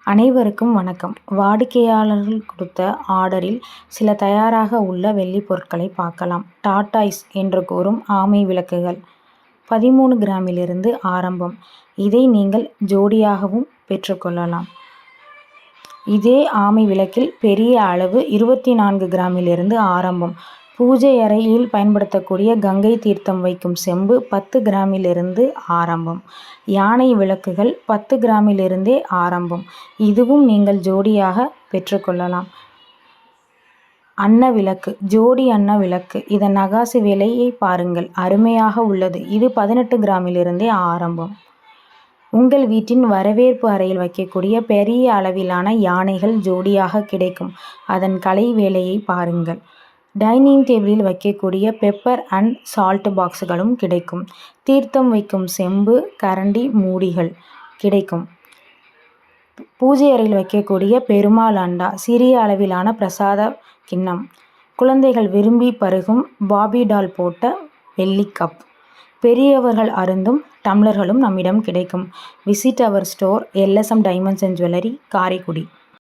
அனைவருக்கும் வணக்கம். வாடிக்கையாளர்கள் கொடுத்த ஆர்டரில் சில தயாராக உள்ள வெள்ளி பொருட்களை பார்க்கலாம். டாடாய்ஸ் என்று கூறும் ஆமை விளக்குகள் 13 கிராமிலிருந்து ஆரம்பம். இதை நீங்கள் ஜோடியாகவும் பெற்றுக்கொள்ளலாம். இதே ஆமை விளக்கில் பெரிய அளவு 24 கிராமிலிருந்து ஆரம்பம். பூஜை அறையில் பயன்படுத்தக்கூடிய கங்கை தீர்த்தம் வைக்கும் செம்பு 10 கிராமிலிருந்து ஆரம்பம். யானை விளக்குகள் 10 கிராமிலிருந்தே ஆரம்பம். இதுவும் நீங்கள் ஜோடியாக பெற்றுக்கொள்ளலாம். அன்ன விளக்கு, ஜோடி அன்ன விளக்கு. இதன் நகாசு விலையை பாருங்கள், அருமையாக உள்ளது. இது 18 கிராமிலிருந்தே ஆரம்பம். உங்கள் வீட்டின் வரவேற்பு அறையில் வைக்கக்கூடிய பெரிய அளவிலான யானைகள் ஜோடியாக கிடைக்கும். அதன் கலை வேலையை பாருங்கள். டைனிங் டேபிளில் வைக்கக்கூடிய பெப்பர் அண்ட் சால்ட் பாக்ஸ்களும் கிடைக்கும். தீர்த்தம் வைக்கும் செம்பு, கரண்டி, மூடிகள் கிடைக்கும். பூஜை அறையில் வைக்கக்கூடிய பெருமாள் அண்டா, சிறிய அளவிலான பிரசாத கிண்ணம், குழந்தைகள் விரும்பி பருகும் பாபி டால் போட்ட வெள்ளி கப், பெரியவர்கள் அருந்தும் டம்ளர்களும் நம்மிடம் கிடைக்கும். Visit our store, LSM diamonds and jewellery, Karaikudi.